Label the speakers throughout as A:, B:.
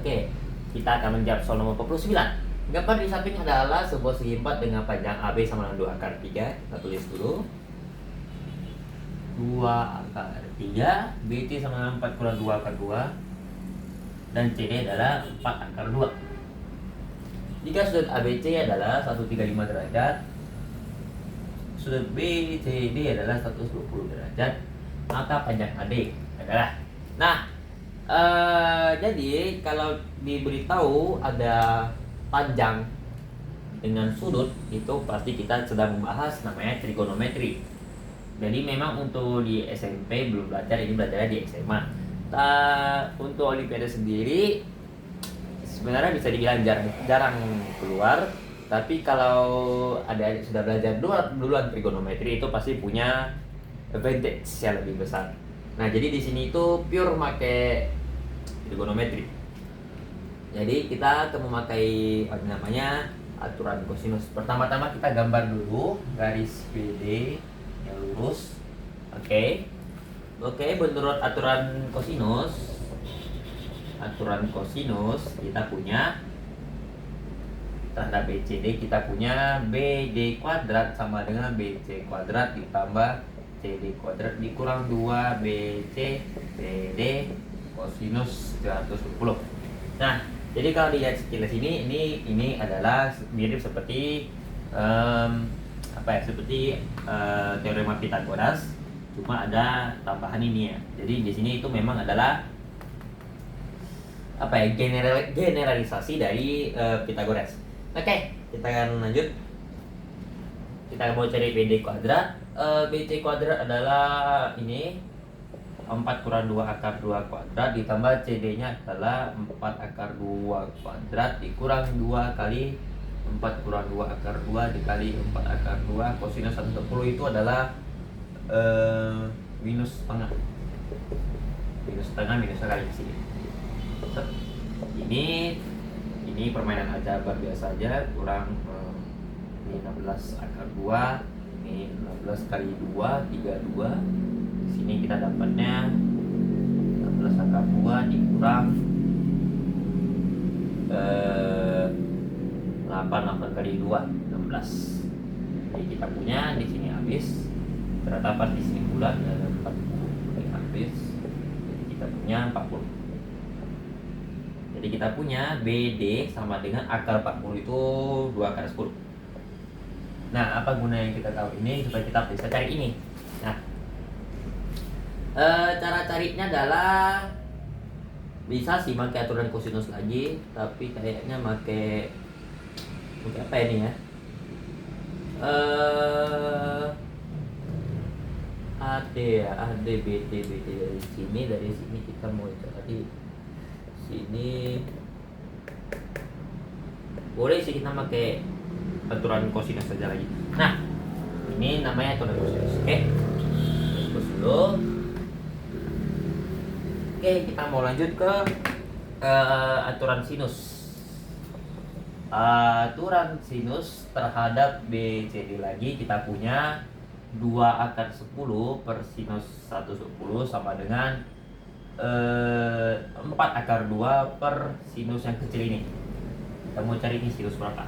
A: Oke, kita akan menjawab soal nomor 49. Gambar di samping adalah sebuah segi 4 dengan panjang AB sama dengan 2 akar 3. Kita tulis dulu 2 akar 3, BC sama dengan 4 kurang 2 akar 2, dan CD adalah 4 akar 2. Jika sudut ABC adalah 135 derajat, sudut BCD adalah 120 derajat, maka panjang AD adalah. Nah, jadi kalau diberitahu ada panjang dengan sudut, itu pasti kita sedang membahas namanya trigonometri. Jadi memang untuk di SMP belum belajar, ini belajar di SMA. Untuk Olimpiade sendiri sebenarnya bisa dibilang jarang keluar. Tapi kalau ada sudah belajar duluan trigonometri, itu pasti punya advantage yang lebih besar. Nah, jadi di sini itu pure pakai trigonometri. Jadi kita akan memakai namanya aturan kosinus. Pertama-tama kita gambar dulu garis BD yang lurus. Oke, menurut aturan kosinus kita punya terhadap BCD, kita punya BD kuadrat sama dengan BC kuadrat ditambah CD kuadrat dikurang 2 BC CD kosinus 120. Nah, jadi kalau dilihat sekilas ini adalah mirip seperti seperti teorema Pythagoras, cuma ada tambahan ini ya. Jadi di sini itu memang adalah generalisasi dari Pythagoras. Oke, kita akan lanjut. Kita mau cari BD kuadrat. BC kuadrat adalah ini 4 kurang 2 akar 2 kuadrat ditambah CD-nya adalah 4 akar 2 kuadrat dikurang 2 kali 4 kurang 2 akar 2 dikali 4 akar 2 kosinus 120 itu adalah minus setengah minusnya kali di sini. Ini permainan aljabar biasa aja, kurang ini 16 akar 2, ini 16 kali 2 32. Di sini kita dapatnya 16 akar 2 dikurang 8 kali 2 16. Jadi kita punya di sini habis, terdapat di sini bulan ada 40 ini habis. Jadi kita punya 40. Jadi kita punya BD sama dengan akar 40 itu 2 akar 10. Nah, apa guna yang kita tahu ini supaya kita bisa cari ini. Nah, cara carinya adalah bisa sih pakai aturan kosinus lagi, tapi kayaknya pakai apa ini ya? AD BD dari sini kita mau cari sini. Boleh sih kita pakai aturan kosinus saja lagi. Nah, ini namanya aturan kosinus. Oke. Terus dulu. Oke, kita mau lanjut ke aturan sinus. Aturan sinus terhadap BCD lagi kita punya 2 akar 10 per sinus 110 sama dengan 4 akar 2 per sinus yang kecil ini. Kita mau cari ini sinus berapa?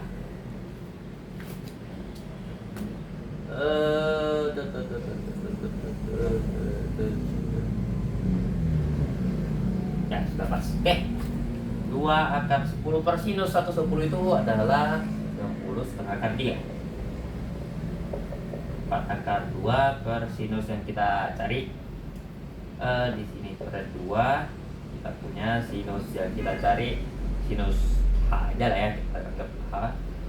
A: Ya, sudah pas. Oke. 2 akar 10 per sinus 110 itu adalah 60 setengah akar 3. 4 akar 2 per sinus yang kita cari. Di sini ada 2. Kita punya sinus yang kita cari sinus H aja lah ya, kita anggap H.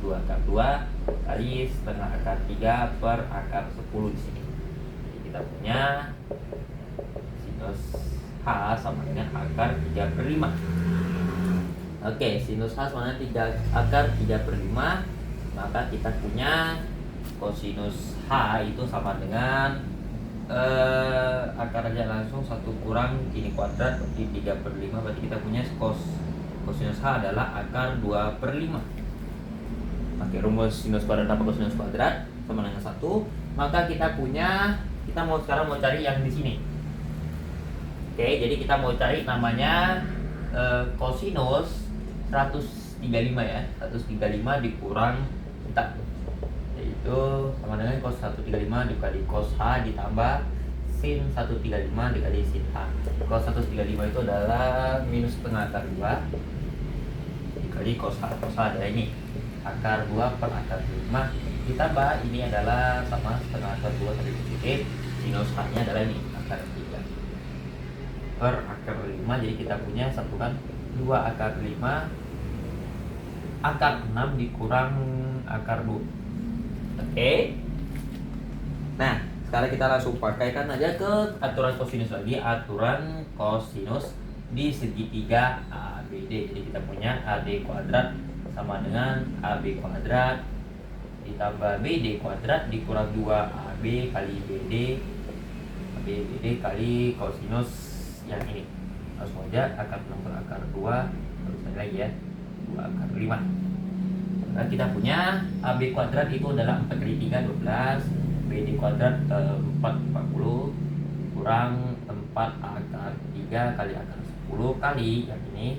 A: 2 akar 2 kali setengah akar 3 per akar 10 di sini. Jadi kita punya sinus H sama dengan akar 3 per 5. Oke, sinus H sama dengan 3 akar 3 per 5. Maka kita punya kosinus H itu sama dengan akar aja langsung 1 kurang ini kuadrat berarti 3 per 5. Berarti kita punya kosinus H adalah akar 2 per 5. Pakai rumus sinus kuadrat dapat kosinus kuadrat sama dengan 1. Maka kita sekarang mau cari yang di sini. Oke, jadi kita mau cari namanya Kosinus 135 ya. 135 dikurang 4, yaitu sama dengan cos 135 dikali cos H ditambah sin 135 dikali sin H. Cos 135 itu adalah minus setengah akar 2 dikali cos H. Cos H adalah ini akar 2 per akar 5 ditambah ini adalah sama setengah akar 2 kali positif. Sinus H nya adalah ini akar 3 per akar 5. Jadi kita punya satukan 2 akar 5 akar 6 dikurang akar 2. Oke. Nah, sekarang kita langsung pakaikan aja ke aturan kosinus lagi. Aturan kosinus di segitiga ABD. Jadi kita punya AD kuadrat sama dengan AB kuadrat ditambah BD kuadrat dikurang 2AB kali BD kali kosinus yang ini. Langsung aja akar 6 per akar 2 terus lagi ya 2 akar 5. Nah, kita punya AB kuadrat itu adalah 4 kali 3 12, BD kuadrat 4 40 kurang 4 akar 3 kali akar 10 kali yang ini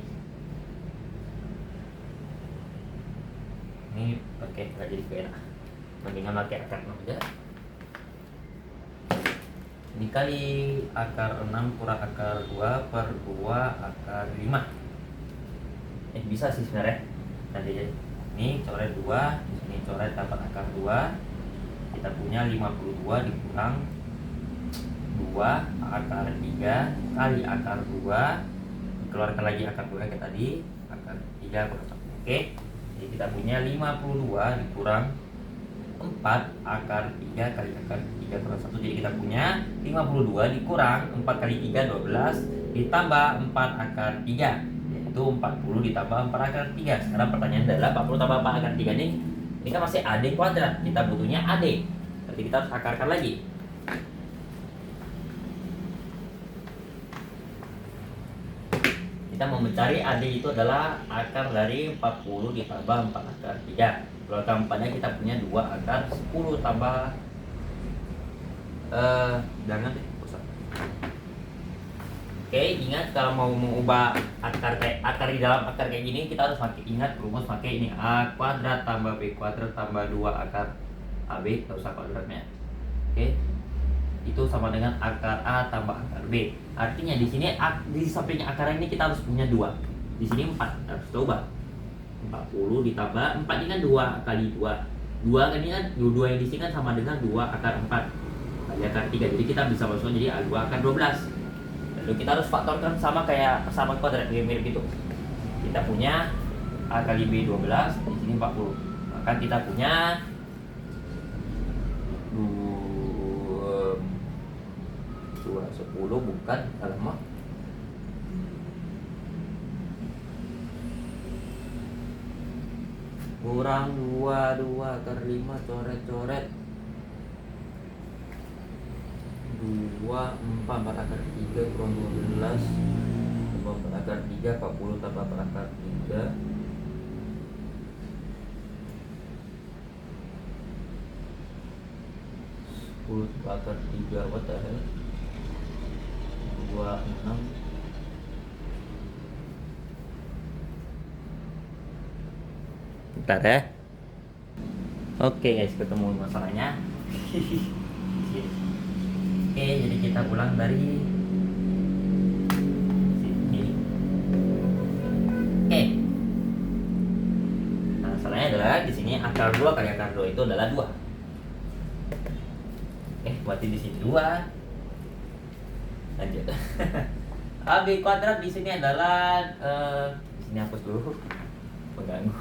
A: oke, nggak jadi enak, mendingan pakai akar 6 aja. Ini kali akar 6 kurang akar 2 per 2 akar 5. Bisa sih sebenarnya. Nanti aja. Ini coret 2, di sini coret dapat akar 2. Kita punya 52 dikurang 2 akar 3 kali akar 2. Keluarkan lagi akar 2 kayak tadi, akar 3 kurang 1. Oke. Jadi kita punya 52 dikurang 4 akar 3 kali akar 3 kurang 1. Jadi kita punya 52 dikurang 4 kali 3 12 ditambah 4 akar 3, yaitu 40 ditambah 4 akar 3. Sekarang pertanyaan adalah 40 tambah 4 akar 3 ini kan masih AD kuadrat. Kita butuhnya AD. Berarti kita harus akarkan lagi. Kita mau mencari AD itu adalah akar dari 40 ditambah 4 akar 3. Keluarkan 4-nya kita punya 2 akar 10 tambah jangan deh, pusat. Oke, ingat kalau mau mengubah akar di dalam akar kayak gini kita harus ingat rumus pakai ini A kuadrat tambah B kuadrat tambah 2 akar AB, enggak usah kuadratnya. Oke. Itu sama dengan akar A tambah akar B. Artinya di sini di sampingnya akar ini kita harus punya 2. Di sini 4. Harus coba. 40 ditambah 4 ini kan 2 kali 2. 2 kan ini kan 2 yang di sini kan sama dengan 2 akar 4 kali akar 3. Jadi kita bisa masukkan jadi A2 akar 12. Lalu kita harus faktorkan sama kayak persamaan kuadrat, mirip gitu. Kita punya A kali B 12, di sini 40. Maka kita punya 10 bukan alamak. Kurang 2 akar 5 coret-coret 2 4 akar 3 kurang 12 tambah 4 akar 3 40 tambah 4 akar 3 10 tambah akar 3 what the hell 26. Bentar ya. Oke guys, ketemu masalahnya. Oke, jadi kita ulang dari sini. Oke. Nah, masalahnya adalah di sini akar 2 kali akar 2 itu adalah 2. Berarti di sini 2. Lanjut. AB kuadrat di sini adalah di sini hapus dulu. Mengganggu.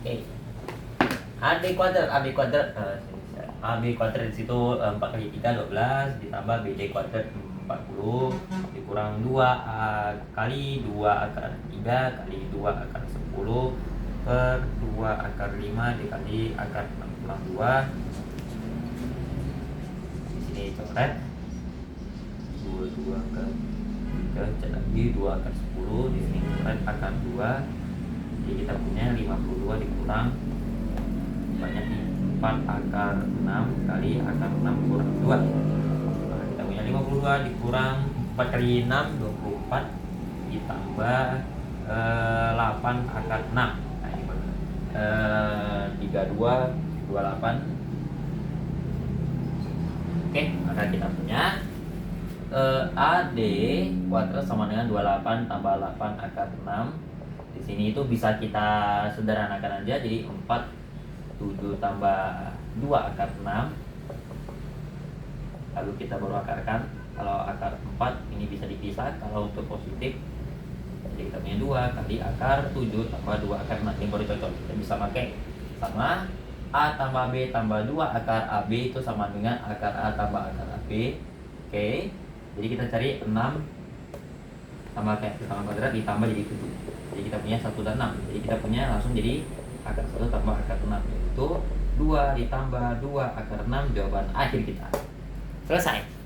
A: Oke. AB kuadrat AB kuadrat di situ 4 kali 3 12 ditambah BD kuadrat 40 dikurang 2 kali 2 akar 3 kali 2 akar 10 per 2 akar 5 dikali akar 6 kurang 2. Di sini coret 2 akar 3 cek lagi 2 akar 10, di sini coret akar 2. Jadi kita punya 52 dikurang banyak nih 4 akar 6 kali akar 6 kurang 2. Nah, kita punya 52 dikurang 4 kali 6 24 ditambah 8 akar 6. Nah ini benar. 32 28. Oke, maka kita punya AD kuadrat sama dengan 28 tambah 8 akar 6. Di sini itu bisa kita sederhanakan aja, jadi 4 7 tambah 2 akar 6. Lalu kita baru akarkan. Kalau akar 4 ini bisa dipisah kalau untuk positif. Jadi kita punya 2 kali akar 7 tambah 2 akar 6. Ini baru cocok. Kita bisa pakai sama A tambah B tambah 2 akar AB itu sama dengan akar A tambah akar AB. Oke. Jadi kita cari 6 tambah kuadrat ditambah jadi 7. Jadi kita punya 1 dan 6. Jadi kita punya langsung jadi akar 1 tambah akar 6, yaitu 2 ditambah 2 akar 6, jawaban akhir kita. Selesai.